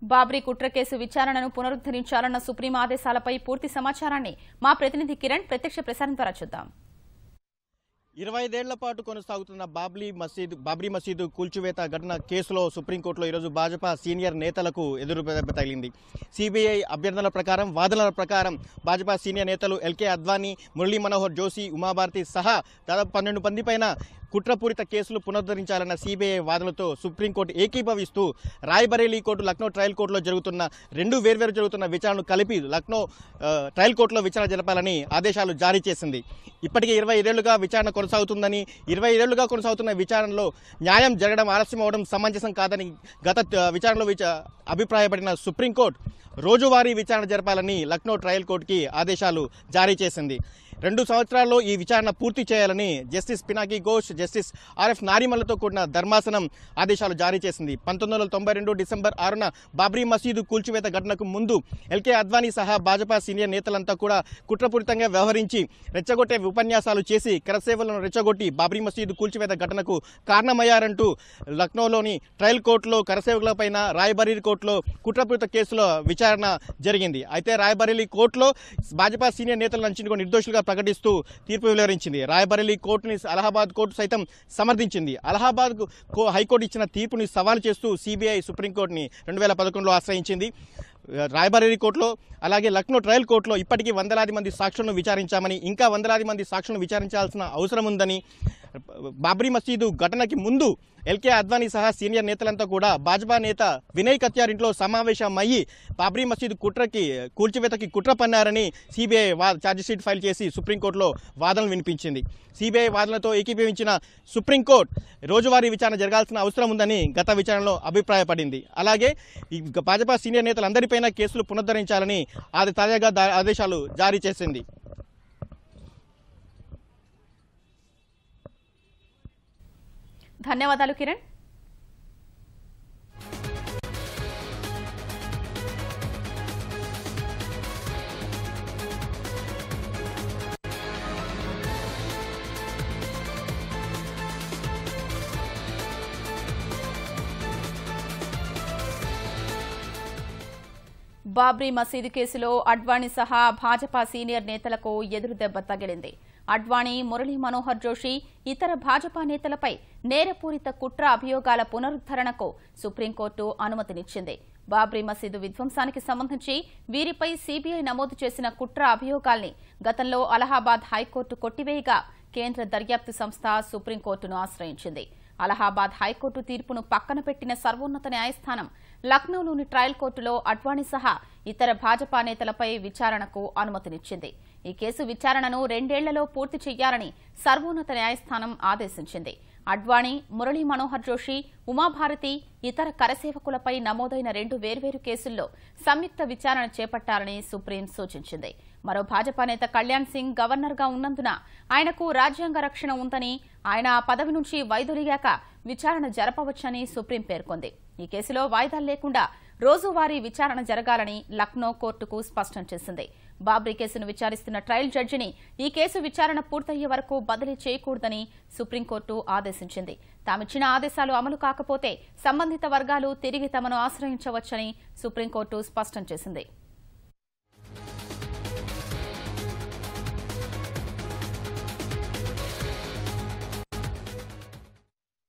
బాబ్రీ కుట్ర కేసు విచారణను పునరుద్ధరించాలన్న సుప్రీం ఆదేశాలపై పూర్తి సమాచారాన్ని మా ప్రతినిధి కిరణ్ ప్రత్యక్ష ప్రసారం ద్వారా చూద్దాం. 25 ఏళ్ల పాటు కొనసాగుతున్న బాబ్రీ మసీదు కూల్చివేత ఘటన కేసులో సుప్రీంకోర్టులో ఈరోజు భాజపా సీనియర్ నేతలకు ఎదురు తగిలింది. సిబిఐ అభ్యర్థనల ప్రకారం, వాదనల ప్రకారం భాజపా సీనియర్ నేతలు ఎల్కే అద్వానీ, మురళీ మనోహర్ జోషి, ఉమాభారతి సహా దాదాపు 12 మంది పైన కుట్రపూరిత కేసులు పునరుద్ధరించాలన్న సిబిఐ వాదనలతో సుప్రీంకోర్టు ఏకీభవిస్తూ రాయ్బరేలీ కోర్టు, లక్నో ట్రయల్ కోర్టులో జరుగుతున్న వేర్వేరు జరుగుతున్న విచారణను కలిపి లక్నో ట్రయల్ కోర్టులో విచారణ జరపాలని ఆదేశాలు జారీ చేసింది. ఇప్పటికే 25 ఏళ్లుగా విచారణ కొనసాగుతుందని, 25 ఏళ్లుగా కొనసాగుతున్న విచారణలో న్యాయం జరగడం ఆలస్యం అవడం సమంజసం కాదని గత విచారణలో అభిప్రాయపడిన సుప్రీంకోర్టు రోజువారీ విచారణ జరపాలని లక్నో ట్రయల్ కోర్టుకి ఆదేశాలు జారీ చేసింది. 2 సంవత్సరాల్లో ఈ విచారణ పూర్తి చేయాలని justice Pinaki Ghosh, justice R F నారిమన్లతో కూడిన ధర్మాసనం ఆదేశాలు జారీ చేసింది. 1992 డిసెంబర్ 6న బాబ్రీ మసీదు కూల్చివేత ఘటనకు ముందు ఎల్కే అద్వానీ సహా భాజపా సీనియర్ నేతలంతా కూడా కుట్రపూరితంగా వ్యవహరించి రెచ్చగొట్టే ఉపన్యాసాలు చేసి కరసేవలను రెచ్చగొట్టి బాబ్రీ మసీదు కూల్చివేత ఘటనకు కారణమయ్యారంటూ లక్నోలోని ట్రయల్ కోర్టులో కరసేవకులపైన రాయ్బరేలీ కోర్టులో కుట్రపూరిత కేసులో విచారణ జరిగింది. అయితే రాయ్బరేలీ కోర్టులో భాజపా సీనియర్ నేతలను నిర్దోషులుగా ప్రకటిస్తూ తీర్పు వెలువరించింది. రాయ్బరేలీ కోర్టుని అలహాబాద్ కోర్టు సైతం సమర్థించింది. అలహాబాద్ హైకోర్టు ఇచ్చిన తీర్పుని సవాల్ చేస్తూ సిబిఐ సుప్రీంకోర్టుని 2011లో ఆశ్రయించింది. రాయ్బరేలీ కోర్టులో అలాగే లక్నో ట్రయల్ కోర్టులో ఇప్పటికీ వందలాది మంది సాక్షులను విచారించామని, ఇంకా వందలాది మంది సాక్షులను విచారించాల్సిన అవసరం ఉందని, బాబ్రీ మసీదు ఘటనకి ముందు ఎల్కే అద్వానీ సహా సీనియర్ నేతలంతా కూడా భాజపా నేత వినయ్ కత్యార్ ఇంట్లో సమావేశమయ్యి బాబ్రీ మసీదు కూల్చివేతకి కుట్ర పన్నారని సిబిఐ ఛార్జిషీట్ ఫైల్ చేసి సుప్రీంకోర్టులో వాదనలు వినిపించింది. సిబిఐ వాదనలతో ఏకీభవించిన సుప్రీంకోర్టు రోజువారీ విచారణ జరగాల్సిన అవసరం ఉందని గత విచారణలో అభిప్రాయపడింది. అలాగే ఈ భాజపా సీనియర్ నేతలందరిపైన కేసులు పునరుద్ధరించాలని తాజాగా ఆదేశాలు జారీ చేసింది. ధన్యవాదాలు కిరణ్. బాబ్రీ మసీదు కేసులో అడ్వాణీ సహా భాజపా సీనియర్ నేతలకు ఎదురుదెబ్బ తగిలింది. అడ్వాణీ, మురళీ మనోహర్ జోషి, ఇతర భాజపా నేతలపై నేరపూరిత కుట్ర అభియోగాల పునరుద్దరణకు సుప్రీంకోర్టు అనుమతినిచ్చింది. బాబ్రీ మసీదు విధ్వంసానికి సంబంధించి వీరిపై సిబిఐ నమోదు చేసిన కుట్ర అభియోగాల్ని గతంలో అలహాబాద్ హైకోర్టు కొట్టివేయగా కేంద్ర దర్యాప్తు సంస్థ సుప్రీంకోర్టును ఆశ్రయించింది. అలహాబాద్ హైకోర్టు తీర్పును పక్కన పెట్టిన సర్వోన్నత న్యాయస్థానం లక్నోలోని ట్రయల్ కోర్టులో అడ్వాణీ సహా ఇతర భాజపా నేతలపై విచారణకు అనుమతినిచ్చింది. ఈ కేసు విచారణను 2 ఏళ్లలో పూర్తి చేయాలని సర్వోన్నత న్యాయస్థానం ఆదేశించింది. అడ్వాణీ, మురళీ మనోహర్ జోషి, ఉమాభారతి, ఇతర కరసేవకులపై నమోదైన 2 వేర్వేరు కేసుల్లో సంయుక్త విచారణ చేపట్టాలని సుప్రీం సూచించింది. మరో భాజపా నేత కళ్యాణ్ సింగ్ గవర్నర్గా ఉన్నందున ఆయనకు రాజ్యాంగ రక్షణ ఉందని, ఆయన ఆ పదవి నుంచి వైదొలిగాక విచారణ జరపవచ్చని సుప్రీం పేర్కొంది. ఈ కేసులో వాయిదాలు లేకుండా రోజువారీ విచారణ జరగాలని లక్నో కోర్టుకు స్పష్టం చేసింది. బాబ్రీ కేసును విచారిస్తున్న ట్రయల్ జడ్జిని ఈ కేసు విచారణ పూర్తయ్యే వరకు బదిలీ చేయకూడదని సుప్రీంకోర్టు ఆదేశించింది. తామిచ్చిన ఆదేశాలు అమలు కాకపోతే సంబంధిత వర్గాలు తిరిగి తమను ఆశ్రయించవచ్చని సుప్రీంకోర్టు స్పష్టం చేసింది.